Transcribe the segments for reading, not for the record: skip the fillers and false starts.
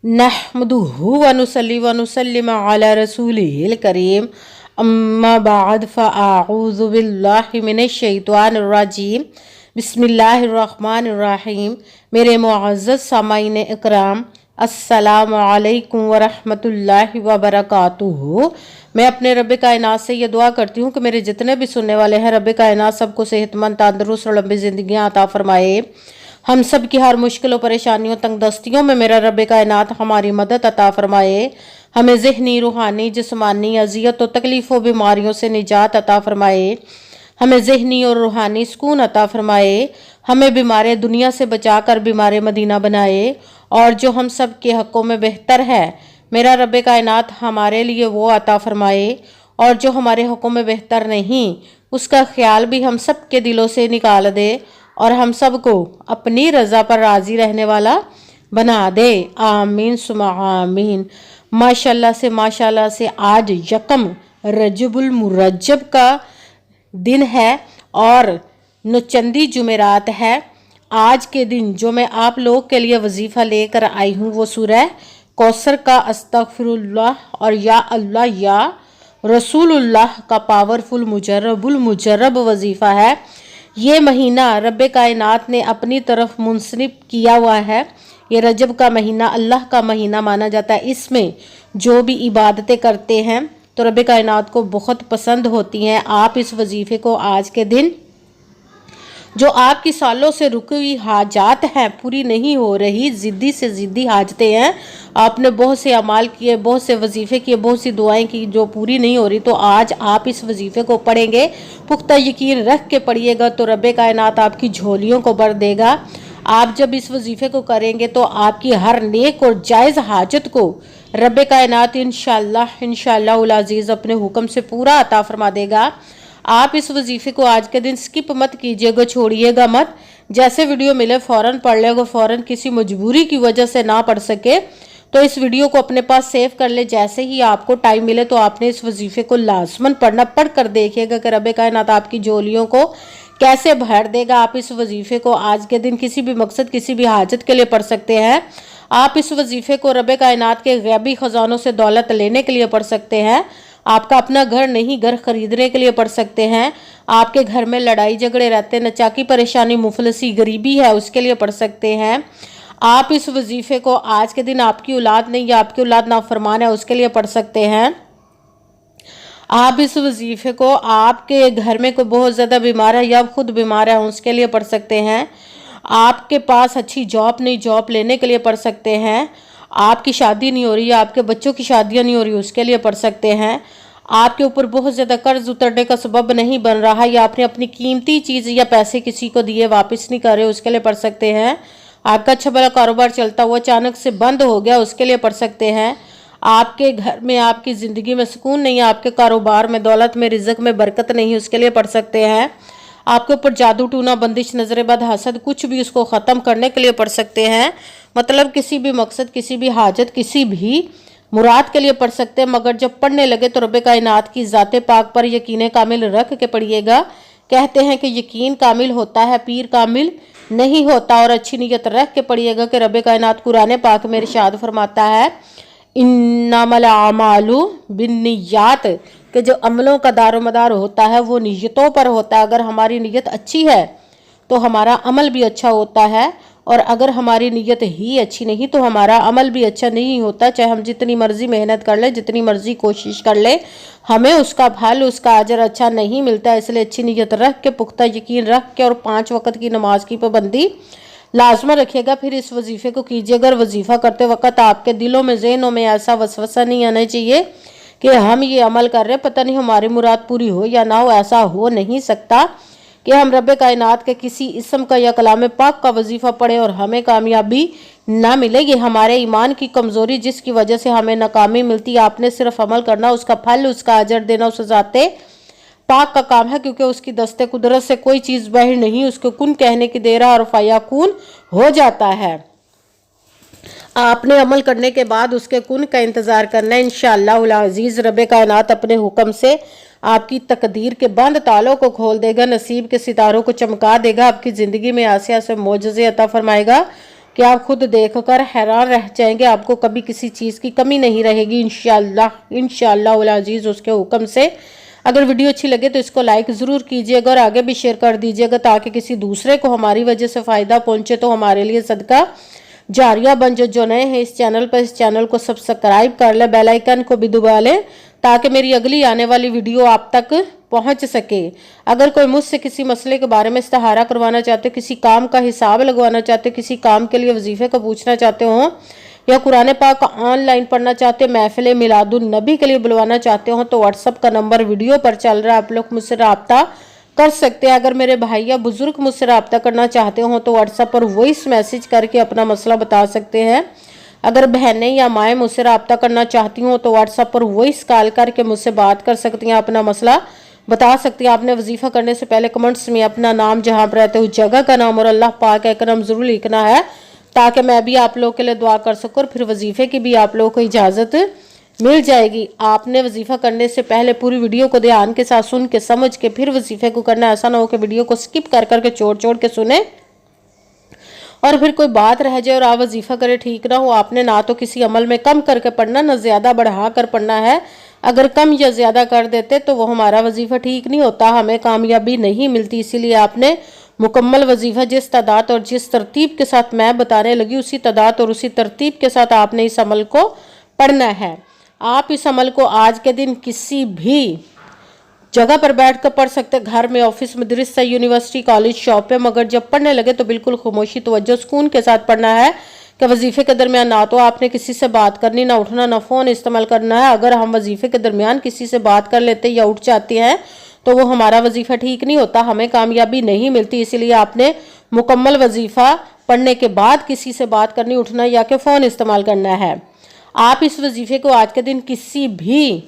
नहमदुहु व नुसल्ली व नुसल्लिम अला रसूलिहिल करीम अम्मा बाद फ़अऊज़ु बिल्लाहि मिनश शैतानिर रजीम बिस्मिल्लाहिर रहमानिर रहीम। मेरे मुअज़्ज़ज़ सामाईन इकराम, अस्सलामु अलैकुम व रहमतुल्लाहि व बरकातुहू। मैं अपने रब कायनात से ये दुआ करती हूँ कि मेरे जितने भी सुनने वाले हैं, रब कायनात सबको सेहतमंद, तंदुरुस्त और लंबी ज़िंदगियाँ अता फरमाए। हम सब की हर मुश्किलों, परेशानियों, तंगदस्तियों में मेरा रब कायनात हमारी मदद अता फरमाए। हमें ज़हनी, रूहानी, जिस्मानी अजियत और तकलीफ़ों, बीमारियों से निजात अता फरमाए। हमें ज़हनी और रूहानी सुकून अता फरमाए। हमें बीमार दुनिया से बचाकर बीमार मदीना बनाए। और जो हम सब के हक़ों में बेहतर है, मेरा रब कायनात हमारे लिए वो अता फरमाए। और जो हमारे हक़ों में बेहतर नहीं, उसका ख्याल भी हम सब के दिलों से निकाल दे और हम सबको अपनी रज़ा पर राज़ी रहने वाला बना दे। आमीन सुमा आमीन। माशाल्लाह से आज यकम रजबुल मुरज्जब का दिन है और नौचंदी जुमेरात है। आज के दिन जो मैं आप लोग के लिए वजीफ़ा लेकर आई हूँ वो सूरह कौसर का अस्तगफिरुल्लाह और या अल्लाह या रसूलुल्लाह का पावरफुल मुजर्रब वजीफ़ा है। ये महीना रब कायनात ने अपनी तरफ मुंसलिब किया हुआ है। ये रजब का महीना अल्लाह का महीना माना जाता है। इसमें जो भी इबादतें करते हैं तो रब कायनात को बहुत पसंद होती हैं। आप इस वजीफ़े को आज के दिन, जो आपकी सालों से रुकी हुई हाजात हैं, पूरी नहीं हो रही, ज़िद्दी से ज़िद्दी हाजतें हैं, आपने बहुत से अमाल किए, बहुत से वजीफ़े किए, बहुत सी दुआएं की जो पूरी नहीं हो रही, तो आज आप इस वजीफ़े को पढ़ेंगे, पुख्ता यकीन रख के पढ़िएगा तो रब कायनात आपकी झोलियों को भर देगा। आप जब इस वजीफ़े को करेंगे तो आपकी हर नेक और जायज़ हाजत को रब कायनात इंशाअल्लाह उल अज़ीज़ अपने हुक्म से पूरा अता फरमा देगा। आप इस वजीफ़े को आज के दिन स्किप मत कीजिएगा, छोड़िएगा मत। जैसे वीडियो मिले फ़ौरन पढ़ लेगा, फ़ौरन किसी मजबूरी की वजह से ना पढ़ सके तो इस वीडियो को अपने पास सेव कर ले। जैसे ही आपको टाइम मिले तो आपने इस वजीफ़े को लाजमन पढ़ना। पढ़ कर देखिएगा कि रब कायनात आपकी झोलियों को कैसे भर देगा। आप इस वजीफ़े को आज के दिन किसी भी मकसद, किसी भी हाजत के लिए पढ़ सकते हैं। आप इस वजीफ़े को रब कायनात के गैबी ख़जानों से दौलत लेने के लिए पढ़ सकते हैं। आपका अपना घर नहीं, घर खरीदने के लिए पढ़ सकते हैं। आपके घर में लड़ाई झगड़े रहते हैं, नचाकी परेशानी, मुफलसी, गरीबी है, उसके लिए पढ़ सकते हैं। आप इस वजीफ़े को आज के दिन आपकी औलाद नहीं या आपकी औलाद नाफरमान है उसके लिए पढ़ सकते हैं। आप इस वजीफ़े को आपके घर में कोई बहुत ज़्यादा बीमार है या खुद बीमार है उसके लिए पढ़ सकते हैं। आपके पास अच्छी जॉब नहीं, जॉब लेने के लिए पढ़ सकते हैं। आपकी शादी नहीं हो रही या आपके बच्चों की शादियां नहीं हो रही उसके लिए पढ़ सकते हैं। आपके ऊपर बहुत ज़्यादा कर्ज उतरने का सबब नहीं बन रहा या आपने अपनी कीमती चीज़ या पैसे किसी को दिए वापस नहीं कर रहे उसके लिए पढ़ सकते हैं। आपका अच्छा भला कारोबार चलता हुआ अचानक से बंद हो गया उसके लिए पढ़ सकते हैं। आपके घर में, आपकी ज़िंदगी में सुकून नहीं है, आपके कारोबार में, दौलत में, रिज़्क में बरकत नहीं, उसके लिए पढ़ सकते हैं। आपके ऊपर जादू टूना, बंदिश, नजर बद, हसद, कुछ भी, उसको ख़त्म करने के लिए पढ़ सकते हैं। मतलब किसी भी मकसद, किसी भी हाजत, किसी भी मुराद के लिए पढ़ सकते हैं। मगर जब पढ़ने लगे तो रब कायनात की ज़ाते पाक पर यकीन कामिल रख के पढ़िएगा। कहते हैं कि यकीन कामिल होता है, पीर कामिल नहीं होता। और अच्छी नीयत रख के पढ़िएगा कि रब कायनात कुरान पाक में इरशाद फरमाता है, इन्नमल आमालु बिन्नियात, कि जो अमलों का दारोमदार होता है वो नीयतों पर होता है। अगर हमारी नीयत अच्छी है तो हमारा अमल भी अच्छा होता है, और अगर हमारी नीयत ही अच्छी नहीं तो हमारा अमल भी अच्छा नहीं होता। चाहे हम जितनी मर्जी मेहनत कर ले, जितनी मर्जी कोशिश कर ले, हमें उसका फल, उसका अजर अच्छा नहीं मिलता। इसलिए अच्छी नीयत रख के, पुख्ता यकीन रख के और 5 वक्त की नमाज की पाबंदी लाजमा रखिएगा। फिर इस वजीफ़े को कीजिए। अगर वजीफ़ा करते वक्त आपके दिलों में, ज़हनों में ऐसा वसवसा नहीं आना चाहिए कि हम ये अमल कर रहे हैं, पता नहीं हमारी मुराद पूरी हो या ना हो। ऐसा हो नहीं सकता कि हम रब कायनात के किसी इसम का या कलाम पाक का वजीफ़ा पढ़े और हमें कामयाबी ना मिले। ये हमारे ईमान की कमज़ोरी जिसकी वजह से हमें नाकामी मिलती है। आपने सिर्फ अमल करना, उसका फल, उसका अजर देना उस ज़ाते पाक का काम है, क्योंकि उसकी दस्ते कुदरत से कोई चीज़ बाहर नहीं, उसको कुन कहने की देर और फयाकून हो जाता है। आपने अमल करने के बाद उसके कुन का इंतज़ार करना है। इंशाअल्लाह उल अज़ीज़ रब कायनात अपने हुक्म से आपकी तकदीर के बंद तालों को खोल देगा, नसीब के सितारों को चमका देगा, आपकी ज़िंदगी में आसिया से मोजज़े अता फरमाएगा। कि आप खुद देखकर हैरान रह जाएंगे। आपको कभी किसी चीज़ की कमी नहीं रहेगी इंशाअल्लाह उल अजीज़ उसके हुक्म से। अगर वीडियो अच्छी लगे तो इसको लाइक ज़रूर कीजिएगा और आगे भी शेयर कर दीजिएगा ताकि किसी दूसरे को हमारी वजह से फ़ायदा पहुंचे तो हमारे लिए सदका जारिया बन। जो नए हैं इस चैनल पर, इस चैनल को सब्सक्राइब कर ले, बेल आइकन को भी दबा लें ताकि मेरी अगली आने वाली वीडियो आप तक पहुंच सके। अगर कोई मुझसे किसी मसले के बारे में इस्तिहारा करवाना चाहते हो, किसी काम का हिसाब लगवाना चाहते हो, किसी काम के लिए वजीफे को पूछना चाहते हो या कुरान पाक ऑनलाइन पढ़ना चाहते हो, महफिल मिलादुन नबी के लिए बुलवाना चाहते हो तो व्हाट्सअप का नंबर वीडियो पर चल रहा है, आप लोग मुझसे रब्ता कर सकते हैं। अगर मेरे भाई या बुजुर्ग मुझसे रब्ता करना चाहते हो तो व्हाट्सएप पर वॉइस मैसेज करके अपना मसला बता सकते हैं। अगर बहनें या माएँ मुझसे रब्ता करना चाहती हों तो व्हाट्सएप पर वॉइस कॉल करके मुझसे बात कर सकती हैं, अपना मसला बता सकती हैं। आपने वजीफ़ा करने से पहले कमेंट्स में अपना नाम, जहाँ पर रहते हो जगह का नाम और अल्लाह पाक का नाम ज़रूर लिखना है ताकि मैं भी आप लोगों के लिए दुआ कर सकूँ और फिर वजीफ़े की भी आप लोगों को इजाज़त मिल जाएगी। आपने वजीफ़ा करने से पहले पूरी वीडियो को ध्यान के साथ सुन के समझ के फिर वजीफ़े को करना। ऐसा ना हो कि वीडियो को स्किप कर करके छोड़ के सुने और फिर कोई बात रह जाए और आप वजीफ़ा करें ठीक ना हो। आपने ना तो किसी अमल में कम करके पढ़ना, ना ज़्यादा बढ़ा कर पढ़ना है। अगर कम या ज़्यादा कर देते तो वो हमारा वजीफ़ा ठीक नहीं होता, हमें कामयाबी नहीं मिलती। इसीलिए आपने मुकम्मल वजीफ़ा जिस तादाद और जिस तरतीब के साथ मैं बताने लगी उसी तादाद और उसी तरतीब के साथ आपने इस अमल को पढ़ना है। आप इस अमल को आज के दिन किसी भी जगह पर बैठ कर पढ़ सकते, घर में, ऑफिस, मदरसा, यूनिवर्सिटी, कॉलेज, शॉप पे, मगर जब पढ़ने लगे तो बिल्कुल खामोशी, तवज्जो, सुकून के साथ पढ़ना है कि वजीफ़े के दरमियान ना तो आपने किसी से बात करनी, ना उठना, ना फ़ोन इस्तेमाल करना है। अगर हम वजीफ़े के दरमियान किसी से बात कर लेते या उठ जाते हैं तो वो हमारा वजीफ़ा ठीक नहीं होता, हमें कामयाबी नहीं मिलती। इसीलिए आपने मुकम्मल वजीफ़ा पढ़ने के बाद किसी से बात करनी, उठना या कि फ़ोन इस्तेमाल करना है। आप इस वजीफ़े को आज के दिन किसी भी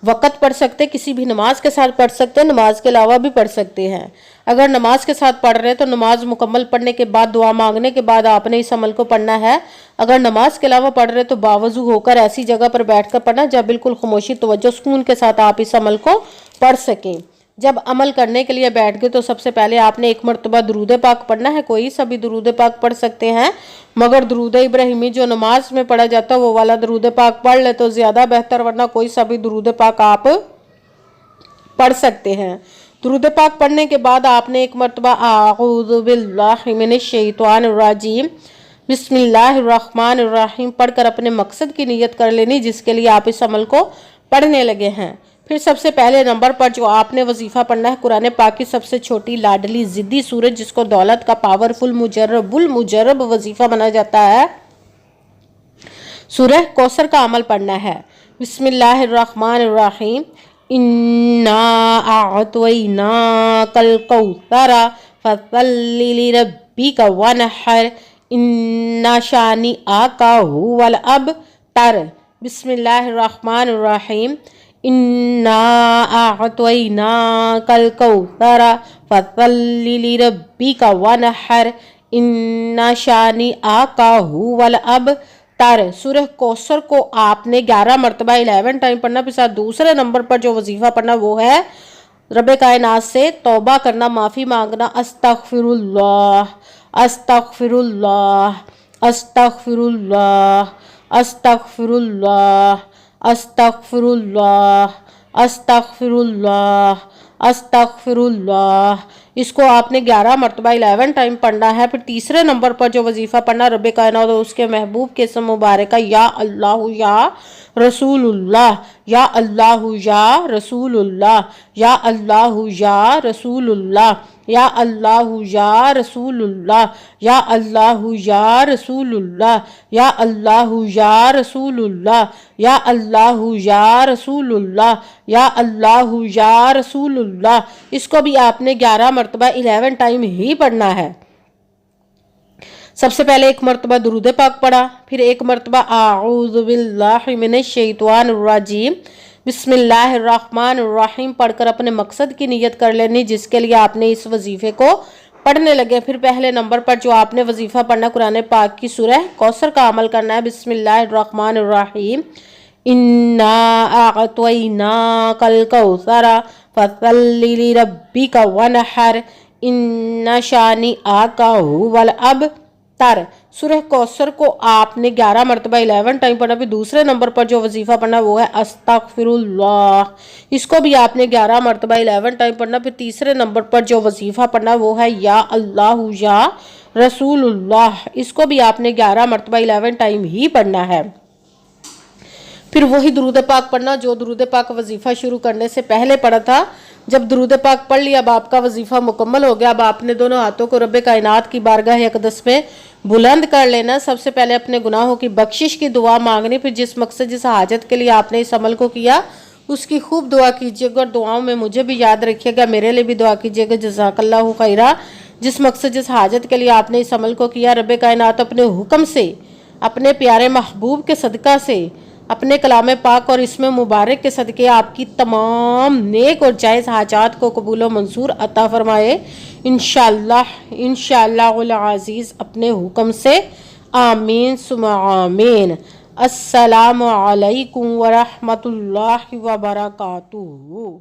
वक़्त पढ़ सकते, किसी भी नमाज के साथ पढ़ सकते हैं, नमाज के अलावा भी पढ़ सकते हैं। अगर नमाज के साथ पढ़ रहे हैं तो नमाज मुकम्मल पढ़ने के बाद, दुआ मांगने के बाद आपने इस अमल को पढ़ना है। अगर नमाज के अलावा पढ़ रहे तो बावजू होकर ऐसी जगह पर बैठकर पढ़ना जब बिल्कुल खामोशी, तवज्जो, सुकून के साथ आप इस अमल को पढ़ सकें। जब अमल करने के लिए बैठ गए तो सबसे पहले आपने एक मरतबा दुरूद पाक पढ़ना है। कोई सा भी दुरूद पाक पढ़ सकते हैं, मगर दुरूद इब्राहिमी जो नमाज में पढ़ा जाता है वो वाला दुरूद पाक पढ़ ले तो ज़्यादा बेहतर, वरना कोई सा भी दुरूद पाक आप पढ़ सकते हैं। दुरूद पाक पढ़ने के बाद आपने एक मरतबा आऊज़ु बिल्लाहि मिनश शैतानिर रजीम बिस्मिल्लाहिर्रहमानिर्रहीम पढ़कर अपने मकसद की नियत कर लेनी जिसके लिए आप इस अमल को पढ़ने लगे हैं। फिर सबसे पहले नंबर पर जो आपने वजीफ़ा पढ़ना है कुरान पाक की सबसे छोटी, लाडली, ज़िद्दी सूरत जिसको दौलत का पावरफुल मुजर्रब वजीफ़ा माना जाता है, सूरह कौसर का अमल पढ़ना है। बिस्मिल्लाहिर्रहमानिर्रहीम इन्ना अअतैनाकल कौसरा फसल्लि लिरब्बिका वनहर इन्ना शानिअका हुवल अबतर। बिस्मिल्लाहिर्रहमानिर्रहीम इन्ना अअतैनाकल कौसरा फसल्लि लिरब्बिका वनहर इन्ना शानिअका हुवल अबतर। सूरह कौसर को आपने 11 मरतबा 11 टाइम पढ़ना। फिर साथ दूसरे नंबर पर जो वजीफ़ा पढ़ना वो है रब्बे कायनात से तौबा करना, माफ़ी मांगना, अस्तगफिरुल्लाह अस्तगफिरुल्लाह अस्तगफिरुल्लाह अस्तगफिरुल्लाह अस्तगफिरुल्लाह अस्तगफिरुल्लाह अस्तगफिरुल्लाह। इसको आपने 11 मरतबा 11 टाइम पढ़ना है। फिर तीसरे नंबर पर जो वजीफ़ा पढ़ना रब्बे कायनात और उसके महबूब के इसम मुबारक या अल्लाह या रसूलुल्लाह या अल्लाह या रसूलुल्लाह या अल्लाह या रसूलुल्लाह या अल्लाह या रसूलुल्लाह या अल्लाह या रसूलुल्लाह या अल्लाह या रसूलुल्लाह या अल्लाह या रसूलुल्लाह या अल्लाह या रसूलुल्लाह। इसको भी आपने 11 मरतबा 11 टाइम ही पढ़ना है। सबसे पहले एक मरतबा दुरूद पाक पढ़ा, फिर एक मरतबा आऊज़ु बिल्लाहि मिनश शैतानिर रजीम बिस्मिल्लाहिर्रहमानिर्रहीम पढ़कर अपने मकसद की नियत कर लेनी जिसके लिए आपने इस वजीफ़े को पढ़ने लगे। फिर पहले नंबर पर जो आपने वजीफ़ा पढ़ना कुरान पाक की सूरह कौसर का अमल करना है। बिस्मिल्लाहिर्रहमानिर्रहीम इन्ना अअतैनाकल कौसरा फसल्लि लिरब्बिका वनहर इन्ना शानिअका हुवल अबतर। तर सूरह कौसर को आपने 11 मरतबा 11 टाइम पढ़ना। फिर दूसरे नंबर पर जो वजीफ़ा पढ़ना वो है अस्तगफिरुल्लाह, इसको भी आपने 11 मरतबा 11 टाइम पढ़ना। फिर तीसरे नंबर पर जो वजीफ़ा पढ़ना वो है या अल्लाह या रसूलुल्लाह, इसको भी आपने 11 मरतबा 11 टाइम ही पढ़ना है। फिर वही दुरूद पाक पढ़ना जो दुरूद पाक वजीफ़ा शुरू करने से पहले पढ़ा था। जब दुरूद पाक पढ़ लिया, अब आपका वजीफ़ा मुकम्मल हो गया। अब आपने दोनों हाथों को रब्बे कायनात की बारगाह अक़दस में बुलंद कर लेना। सबसे पहले अपने गुनाहों की बख्शिश की दुआ मांगनी। फिर जिस मकसद जिस हाजत के लिए आपने इस अमल को किया उसकी खूब दुआ कीजिएगा और दुआओं में मुझे भी याद रखिएगा, मेरे लिए भी दुआ कीजिएगा। जज़ाकल्लाहु खैरा। जिस मकसद जिस हाजत के लिए आपने इस अमल को किया, रब्बे कायनात अपने हुक्म से, अपने प्यारे महबूब के सदका से, अपने कलाम पाक और इसमें मुबारक के सदके आपकी तमाम नेक और जायज़ हाजात को कबूल व मंसूर अता फरमाए इंशाअल्लाह अज़ीज़ अपने हुक्म से। आमीन सुम्मा आमीन। अस्सलामु अलैकुम व रहमतुल्लाहि व बरकातुहू।